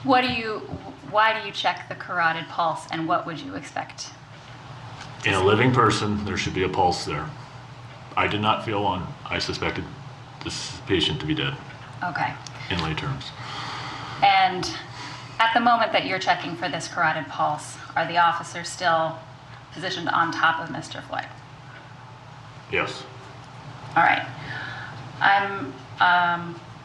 Why do you check the carotid pulse, and what would you expect? In a living person, there should be a pulse there. I did not feel one. I suspected this patient to be dead. Okay. In lay terms. And at the moment that you're checking for this carotid pulse, are the officers still positioned on top of Mr. Floyd? Yes. All right. I'm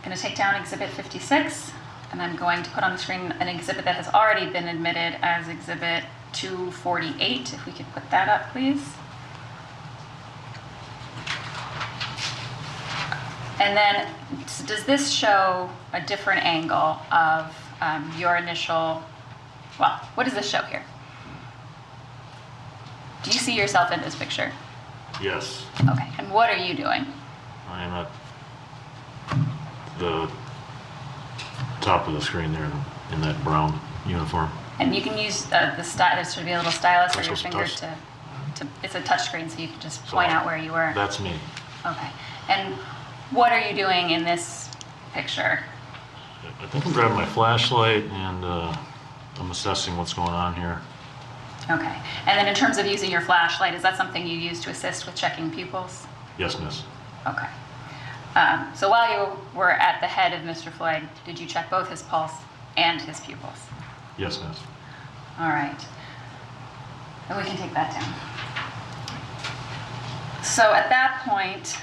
going to take down Exhibit 56, and I'm going to put on the screen an exhibit that has already been admitted as Exhibit 248. If we could put that up, please. And then, does this show a different angle of your initial, well, what does this show here? Do you see yourself in this picture? Yes. Okay, and what are you doing? I am at the top of the screen there in that brown uniform. And you can use the style, there should be a little stylus or your finger touch? to, it's a touch screen, so you can just point out where you were. That's me. Okay, and what are you doing in this picture? I think I'm grabbing my flashlight and I'm assessing what's going on here. Okay, and then in terms of using your flashlight, is that something you use to assist with checking pupils? Yes, miss. Okay. So while you were at the head of Mr. Floyd, did you check both his pulse and his pupils? Yes, miss. All right. And we can take that down. So at that point,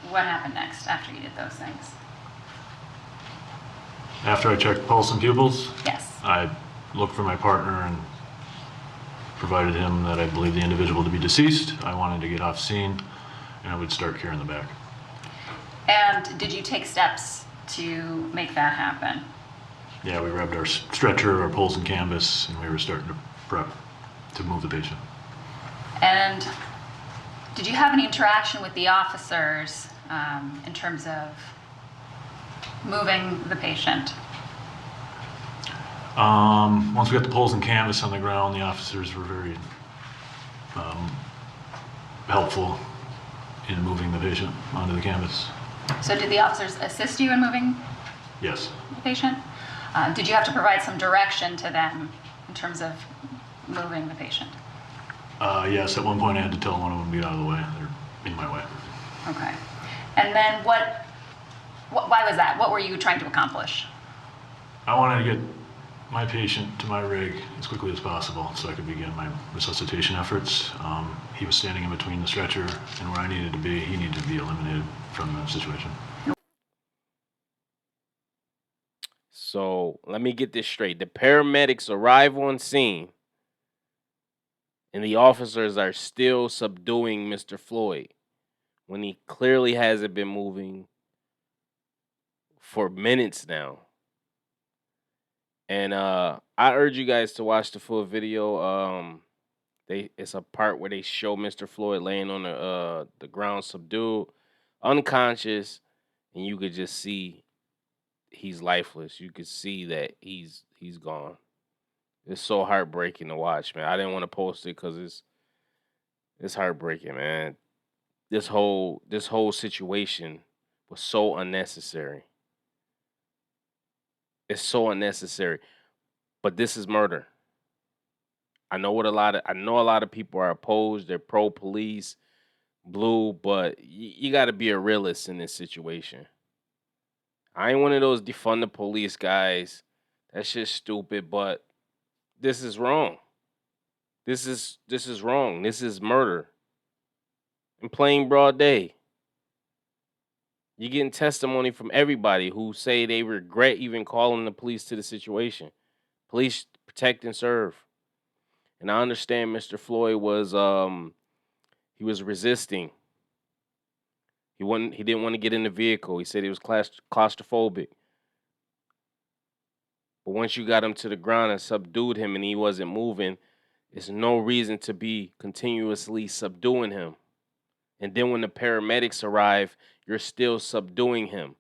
what happened next after you did those things? After I checked pulse and pupils, Yes. I looked for my partner and provided him that I believe the individual to be deceased. I wanted to get off scene, and I would start care in the back. And did you take steps to make that happen? Yeah, we grabbed our stretcher, our poles and canvas, and we were starting to prep to move the patient. And did you have any interaction with the officers in terms of moving the patient? Once we got the poles and canvas on the ground, the officers were very helpful in moving the patient onto the canvas. So did the officers assist you in moving Yes. the patient? Did you have to provide some direction to them in terms of moving the patient? Yes, at one point I had to tell one of them to get out of the way. They're in my way. Okay. And then why was that? What were you trying to accomplish? I wanted to get my patient to my rig as quickly as possible so I could begin my resuscitation efforts. He was standing in between the stretcher and where I needed to be. He needed to be eliminated from the situation. So let me get this straight. The paramedics arrive on scene and the officers are still subduing Mr. Floyd when he clearly hasn't been moving for minutes now. And I urge you guys to watch the full video. It's a part where they show Mr. Floyd laying on the ground, subdued, unconscious, and you could just see he's lifeless. You could see that he's gone. It's so heartbreaking to watch, man. I didn't want to post it because it's heartbreaking, man. This whole situation was so unnecessary. It's so unnecessary. But this is murder. I know a lot of people are opposed. They're pro police, blue, but you got to be a realist in this situation. I ain't one of those defund the police guys. That's just stupid, but this is wrong. This is wrong. This is murder. In plain broad day. You're getting testimony from everybody who say they regret even calling the police to the situation. Police protect and serve. And I understand Mr. Floyd was he was resisting. He didn't want to get in the vehicle. He said he was claustrophobic. But once you got him to the ground and subdued him and he wasn't moving, there's no reason to be continuously subduing him. And then when the paramedics arrive, you're still subduing him.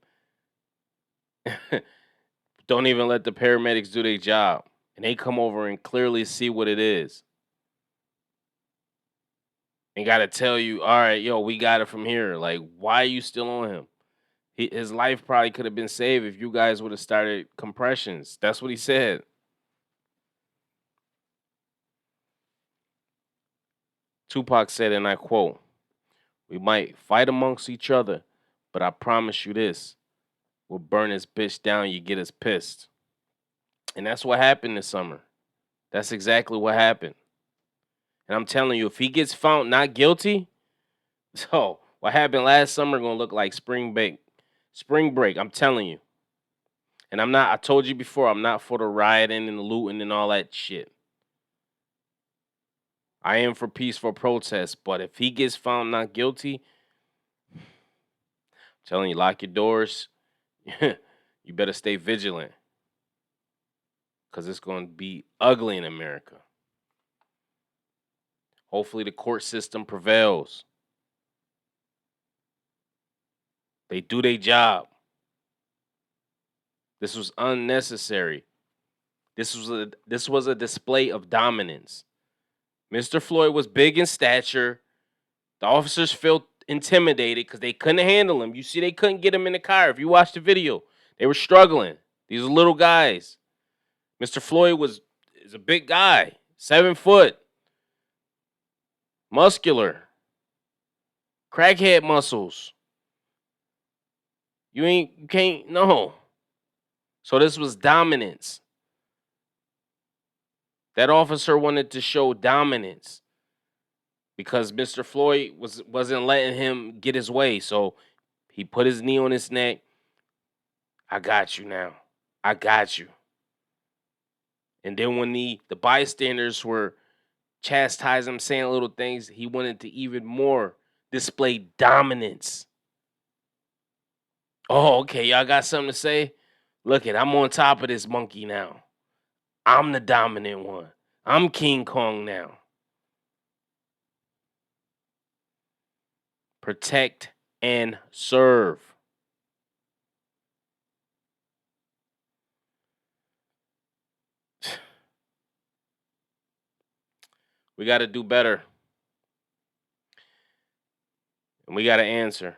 Don't even let the paramedics do their job. And they come over and clearly see what it is. And got to tell you, all right, yo, we got it from here. Like, why are you still on him? His life probably could have been saved if you guys would have started compressions. That's what he said. Tupac said, and I quote, "We might fight amongst each other, but I promise you this, we'll burn this bitch down, you get us pissed." And that's what happened this summer. That's exactly what happened. And I'm telling you, if he gets found not guilty, so what happened last summer gonna look like spring break. Spring break, I'm telling you. And I told you before, I'm not for the rioting and the looting and all that shit. I am for peaceful protest, but if he gets found not guilty, I'm telling you, lock your doors. You better stay vigilant. Because it's going to be ugly in America. Hopefully the court system prevails. They do their job. This was unnecessary. This was a display of dominance. Mr. Floyd was big in stature. The officers felt intimidated because they couldn't handle him. You see, they couldn't get him in the car. If you watch the video, they were struggling. These are little guys. Mr. Floyd is a big guy, 7 foot, muscular, crackhead muscles. You can't, no. So this was dominance. That officer wanted to show dominance because Mr. Floyd wasn't letting him get his way. So he put his knee on his neck. I got you now. I got you. And then when the bystanders were chastising him, saying little things, he wanted to even more display dominance. Oh, okay, y'all got something to say? Look it, I'm on top of this monkey now. I'm the dominant one. I'm King Kong now. Protect and serve. We got to do better. And we got to answer.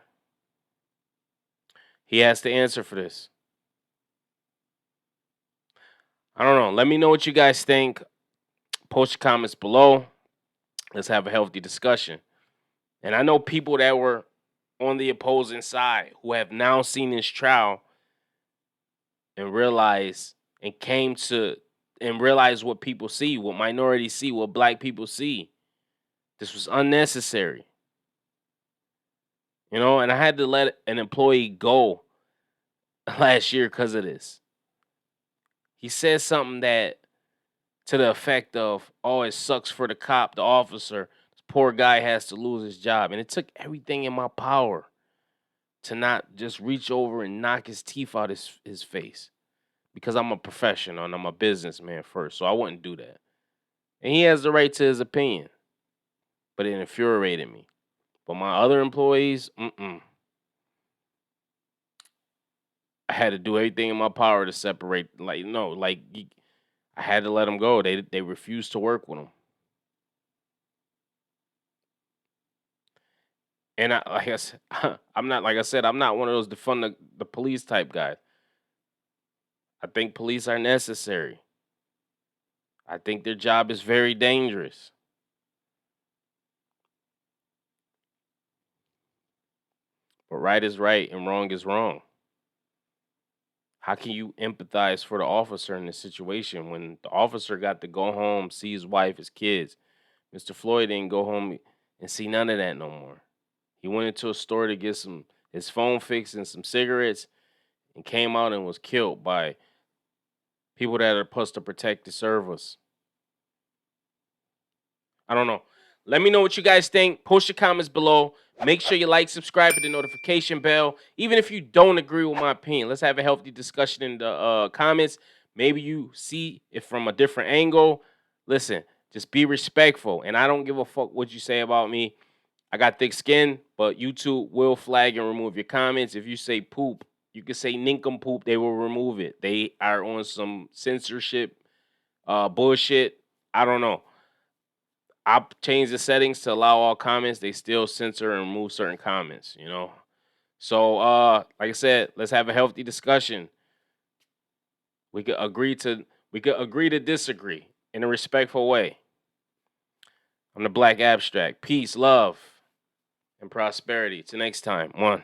He has to answer for this. I don't know. Let me know what you guys think. Post your comments below. Let's have a healthy discussion. And I know people that were on the opposing side who have now seen this trial and realize what people see, what minorities see, what black people see. This was unnecessary. You know, and I had to let an employee go last year because of this. He said something that to the effect of, oh, it sucks for the cop, the officer. This poor guy has to lose his job. And it took everything in my power to not just reach over and knock his teeth out his face. Because I'm a professional and I'm a businessman first. So I wouldn't do that. And he has the right to his opinion. But it infuriated me. But my other employees, I had to do everything in my power to separate. I had to let them go. They refused to work with him. And I guess I'm not, like I said, I'm not one of those defund the police type guys. I think police are necessary. I think their job is very dangerous. But right is right and wrong is wrong. How can you empathize for the officer in this situation when the officer got to go home, see his wife, his kids? Mr. Floyd didn't go home and see none of that no more. He went into a store to get his phone fixed and some cigarettes and came out and was killed by people that are supposed to protect and serve us. I don't know. Let me know what you guys think. Post your comments below. Make sure you like, subscribe, hit the notification bell. Even if you don't agree with my opinion, let's have a healthy discussion in the comments. Maybe you see it from a different angle. Listen, just be respectful. And I don't give a fuck what you say about me. I got thick skin, but YouTube will flag and remove your comments. If you say poop, you can say nincompoop, they will remove it. They are on some censorship bullshit. I don't know. I'll change the settings to allow all comments. They still censor and remove certain comments, you know. So, like I said, let's have a healthy discussion. We could agree to disagree in a respectful way. I'm the Black Abstract. Peace, love, and prosperity. Till next time. One.